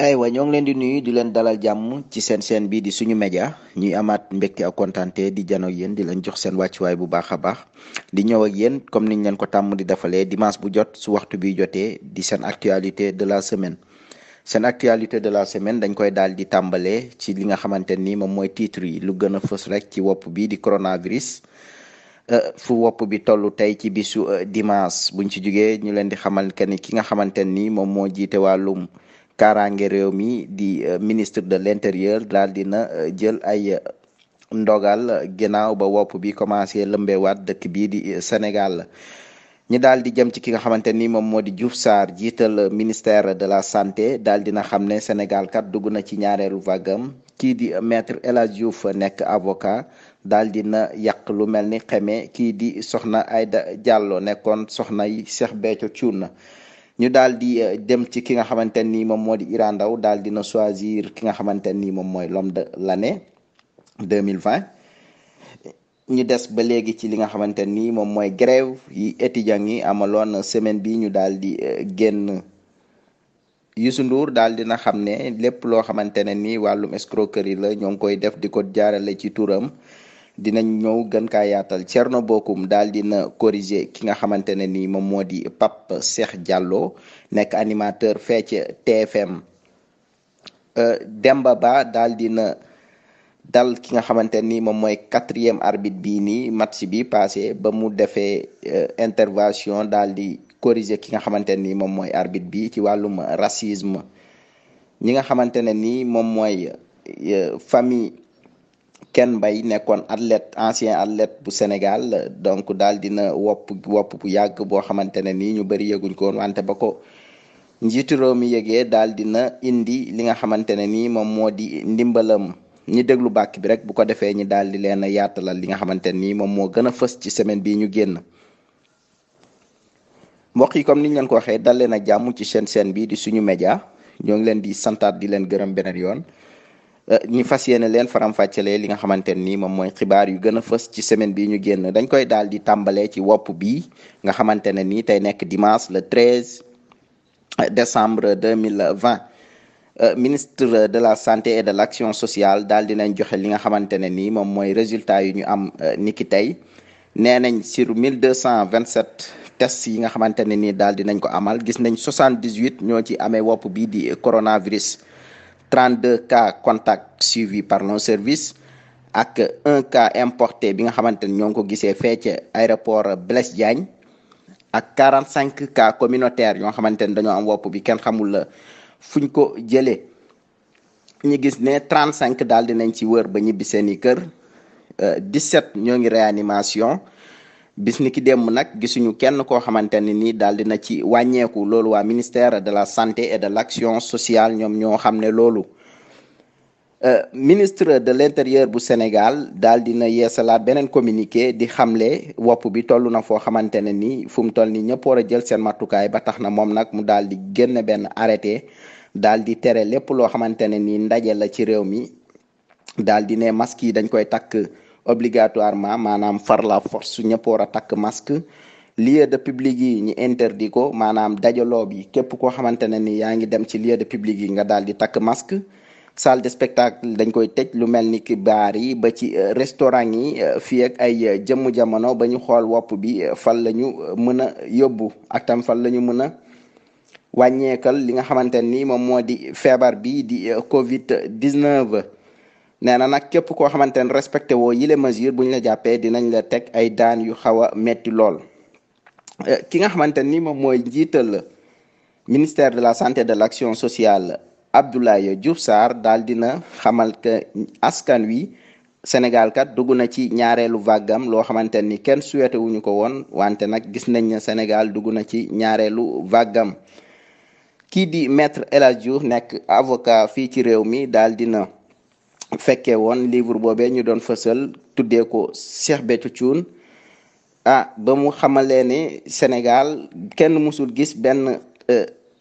aywa ñoo ngi leen di nuyu di leen dalal jàmm ci seen bi di suñu média ñuy amaat mbégte ak kontante di jano ak yéen di leen jox seen wàccuwaay bu baax a baax di ñëw ak yéen comme niñ leen ko tàmm di defalee dimanche bu jot su waxtu bi jotee di seen actualité de la semaine. Seen actualité de la semaine dañ koy daal di tàmbalee ci li nga xamante ni moom mooy titre yi lu gën a fës rek ci wopp bi di coronavirus. Fu wopp bi toll tey ci bisu dimanche buñ ci jugee ñu leen di xamal que ni ki nga xamante ni moom moo jiite wàllum kaaraange réew mi di ministre de l'intérieur daal dina jël ay ndogal ginnaaw ba wopp bi commencé lëmbewaat dëkk bii di Sénégal. ñi daal di jëm ci ki nga xamante ni moom moo di Diouf Sarr jiital ministère de la santé daal dina xam ne Sénégal kat dugg na ci ñaareelu vaggam kii di maître El Hadj Diouf nekk avocat daal dina yàq lu mel ni xeme kii di soxna Aïda Diallo nekkoon soxna yi Cheikh Béthio Thioune ñu daal di dem ci ki nga xamante ni moom moo di Iran Ndao daal dina choisir ki nga xamante ni moom mooy l'homme de l'année 2020. ñu des ba léegi ci li nga xamante ni moom mooy grève yi étudiants yi amaloon semaine bi ñu daal di génn. Youssou Ndour daal dina xam ne lépp loo xamante ne ni wàllum escroquerie la ñoo ngi koy def di ko jaarale ci turam dinañ ñëw gën kaa yaatal. Thierno Bocoum daal dina corriger ki nga xamante ne ni moom moo di Pape Cheikh Diallo nekk animateur fee ca TFM. Demba Ba daal dina dal ki nga xamante ni moom mooy 4e arbitre bii nii match bi passé ba mu defee intervention daal di corriger ki nga xamante ni moom mooy arbitre bi ci wàllum racisme. ñi nga xamante ne ni moom mooy famille Ken Mbaye nekkoon ancien athlète bu Sénégal donc daal dina wopp bu yàgg boo xamante ne ni ñu bëri yëguñ ko woon wante ba ko njiitu réew mi yëgee daal dina indi li nga xamante ne ni moom moo di ndimbalam. ñi déglu bàkk bi rek bu ko defee ñi daal di leen yaatalal li nga xamante ni moom moo gën a fës ci semaine bii ñu génn. mbokk yi comme niñ leen ko waxee dal leen ak jàmm ci seen bi di suñu média ñoo ngi leen di santaat di leen gërëm beneen yoon. ñi fas yéene leen faram-fàccelee li nga xamante ni moom mooy xibaar yu gën a fës ci semaine bii ñu génn dañ koy daal di tàmbalee ci wopp bi nga xamante ne ni tey nekk dimanche le 13 décembre 2020. Ministre de la santé et de l'action sociale daal dinañ joxe li nga xamante ne ni moom mooy résultat yu ñu am niki tey nee nañ sur 1227 tests yi nga xamante ne ni daal dinañ ko amal gis nañ 78 ñoo ci amee wopp bii di coronavirus 32 cas contacts suivis par nos services ak 1 cas importé bi nga xamante ne ñoo ngi ko gisee fee ca aéroport Blaise Diagne ak 45 cas communautaires yoo xamante ne dañoo am wopp bi kenn xamul la fuñ ko jëlee ñu gis ne 35 daal dinañ ci wër ba ñibbi seeni kër 17 ñoo ngi réanimation bis ni ki démb nag gisuñu kenn koo xamante ne ni daal dina ci wàññeeku loolu waa ministère de la santé et de l'action sociale ñoom ñoo xam ne loolu. Ministre de l'intérieur bu Sénégal daal dina yeesalaat beneen communiqué di xamle wopp bi toll na foo xamante ne ni fu mu toll ni ñëpp war a jël seen matukaay ba tax na moom nag mu daal di génn benn arrêté daal di tere lépp loo xamante ne ni ndaje la ci réew mi daal di ne masque yi dañ koy takk obligatoirement maanaam far la force su ñëpp war a takk masque. lieu de public yi ñu interdit ko maanaam dajaloo bi képp koo xamante ne ni yaa ngi dem ci lieu de public yi nga daal di takk masque. salle de spectacle dañ koy tëj lu mel ni ki baar yi ba ci restaurant yi fii ak ay jëmmu jamono ba ñu xool wopp bi fan la ñu mën a yóbbu ak tam fan la ñu mën a wàññeekal li nga xamante ni moom moo di feebar bi di Covid 19. nee na nag képp koo xamante ne respecté woo yile mesure bu ñu la jàppee dinañ la teg ay daan yu xaw a metti lool. ki nga xamante ni moom mooy njiital ministère de la santé et de l'action sociale. Abdoulaye Diouf Sarr daal dina xamal que askan wi Sénégal kat dugg na ci ñaareelu vaggam loo xamante ni kenn souhaité wuñu ko woon wante nag gis nañ ne Sénégal dugg na ci ñaareelu vaggam. kii di maître El Hadj Diouf nekk avocat fii ci réew mi daal dina fekkee woon livre boobee ñu doon fësal tuddee ko Cheikh Béthio Thioune ba mu xamalee ne Sénégal kenn mësul gis benn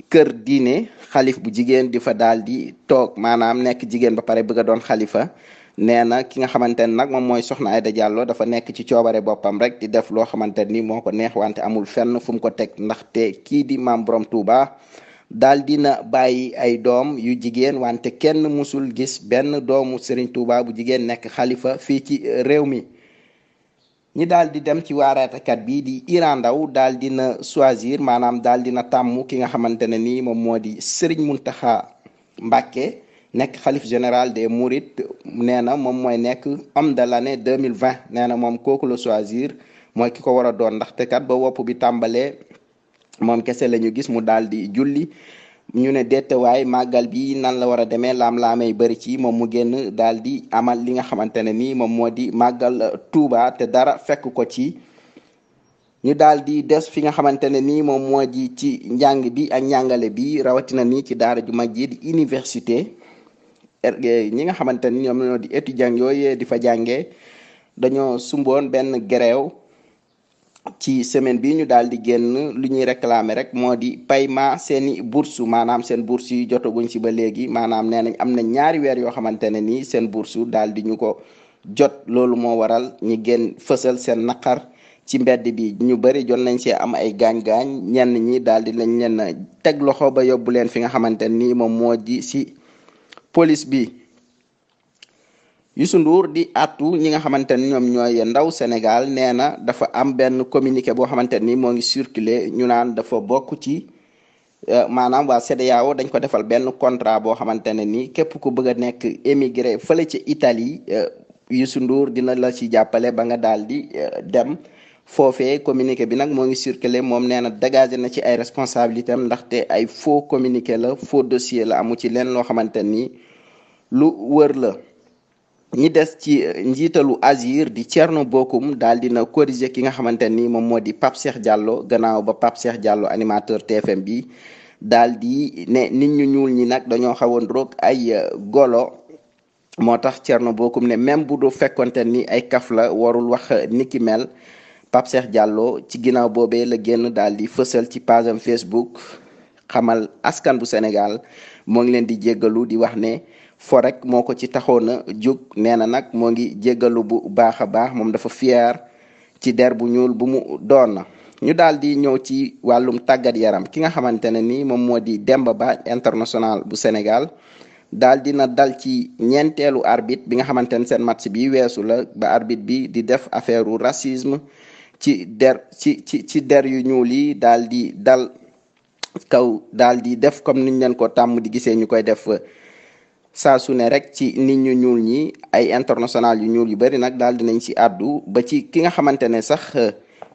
kër diine xalif bu jigéen di fa daal di toog maanaam nekk jigéen ba pare bëgg a doon xalifa. nee na ki nga xamante ne nag moom mooy soxna Aïda Diallo dafa nekk ci coobare boppam rek di def loo xamante ni moo ko neex wante amul fenn fu mu ko teg ndaxte kii di maam Borom Touba daal dina bàyyi ay doom yu jigéen wante kenn musul gis benn doomu Serigne Touba bu jigéen nekk xalifa fii ci réew mi. ñi daal di dem ci waaraatekat bi di Iran Ndaw daal dina choisir maanaam daal dina tàmm ki nga xamante ne ni moom moo di Serigne Mountakha Mbacké nekk xalif général des Mourides. nee na moom mooy nekk homme de l'année 2020 nee na moom kooku la choisir mooy ki ko war a doon ndaxte kat ba wopp bi tàmbalee moom kese la ñu gis mu daal di julli ñu ne dettewaay màggal bi nan la war a demee laam-laamay bëri ci moom mu génn daal di amal li nga xamante ne ni moom moo di màggal Tuuba te dara fekk ko ci. ñu daal di des fi nga xamante ne ni moom moo di ci njàng bi ak njàngale bi rawatina ni ci daara ju mag ji di université. ñi nga xamante ni ñoom ñoo di étudiant yooyu di fa jàngee dañoo sumboon benn grève ci semaine bi ñu daal di génn lu ñuy réclamer rek moo di paiement seeni bourse maanaam seen bourse yi jotaguñ ci ba léegi maanaam nee nañ am na ñaari weer yoo xamante ne ni seen bourse daal di ñu ko jot loolu moo waral ñi génn fësal seen naqar ci mbedd bi. ñu bëri jot nañ see am ay gaañ-gaañ ñenn ñi daal di lañ leen teg loxo ba yóbbu leen fi nga xamante ni moom moo di si police bi. Youssou Ndour di àttu ñi nga xamante ni ñoom ñooy ndaw Sénégal nee na dafa am benn communiqué boo xamante ni moo ngi circulé ñu naan dafa bokk ci maanaam waa CEDEAO dañ ko defal benn contrat boo xamante ne ni képp ku bëgg a nekk émigré fële ci Italie Youssou Ndour dina la ci jàppale ba nga daal di dem foofee. communiqué bi nag moo ngi circulé moom nee na dégagé na ci ay responsabilités am ndaxte ay faux communiqué la faux dossier la amu ci leen loo xamante ni lu wër la. ñi des ci njiitalu Azir di Thierno Bocoum daal dina corriger ki nga xamante ni moom moo di Pape Cheikh Diallo gannaaw ba Pape Cheikh Diallo animateur TFM bi daal di ne nit ñu ñuul ñi nag dañoo xawoon roog ay golo moo tax Thierno Bocoum ne même bu du fekkonte ni ay kaf la warul wax ni ki mel. Pape Cheikh Diallo ci ginnaaw boobee la génn daal di fësal ci page am Facebook xamal askan bu Sénégal moo ngi leen di jéggalu di wax ne fo rek moo ko ci taxoon a jóg. nee na nag moo ngi jéggalu bu baax a baax moom dafa fier ci der bu ñuul bu mu doon. ñu daal di ñëw ci wàllum tàggat yaram ki nga xamante ne ni moom moo di Demba Ba international bu Sénégal daal dina dal ci ñeenteelu arbitre bi nga xamante ne seen match bi weesu la ba arbitre bi di def affaire racisme ci der yu ñuul yi daal di dal kaw daal di def comme niñ leen ko tàmm di gisee ñu koy def saa su ne rek ci nit ñu ñuul ñi. ay international yu ñuul yu bari nag daal dinañ ci àddu ba ci ki nga xamante ne sax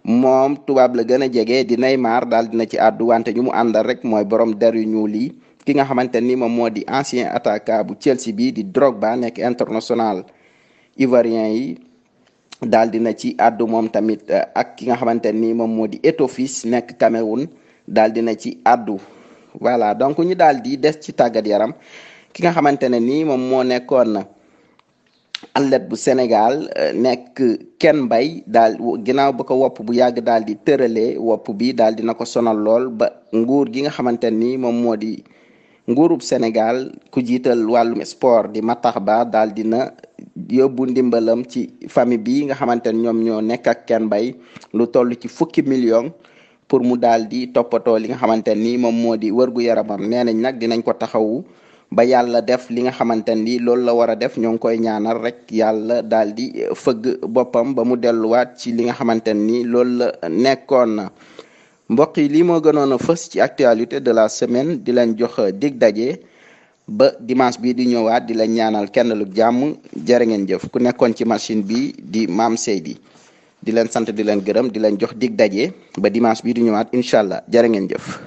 moom tubaab la gën a jege di Neymar daal dina ci àddu wante ñu mu àndal rek mooy borom der yu ñuul yi. ki nga xamante ni moom moo di ancien attaquant bu Chelsea bi di Drogba nekk international ivoirien yi daal dina ci àddu moom tamit ak ki nga xamante ni moom moo di Eto'o nekk Cameroun daal dina ci àddu. voilà donc ñu daal di des ci tàggat yaram ki nga xamante ne ni moom moo nekkoon athlète bu Sénégal nekk Ken Mbaye daal ginnaaw ba ko wopp bu yàgg daal di tëralee wopp bi daal dina ko sonal lool ba nguur gi nga xamante ni moom moo di nguurub Sénégal ku jiital wàllum sport di Matar Ba daal dina yóbbu ndimbalam ci famille bi nga xamante ni ñoom ñoo nekk ak Ken Mbaye lu toll ci 10 millions pour mu daal di toppatoo li nga xamante ni moom moo di wërgu yaramam. nee nañ nag dinañ ko taxawu ba yàlla def li nga xamante ni loolu la war a def ñoo ngi koy ñaanal rek yàlla daal di fëgg boppam ba mu delluwaat ci li nga xamante ni loolu la nekkoon na. mbokk yi lii moo gënoon a fës ci actualité de la semaine di leen jox dig daje ba dimanche bi di ñëwaat di leen ñaanal kenn lu jàmm jërë ngeen jëf. ku nekkoon ci machine bi di Maam Seydi di leen sant di leen gërëm di leen jox dig daje ba dimanche bi di ñëwaat incha allah jërë ngeen jëf.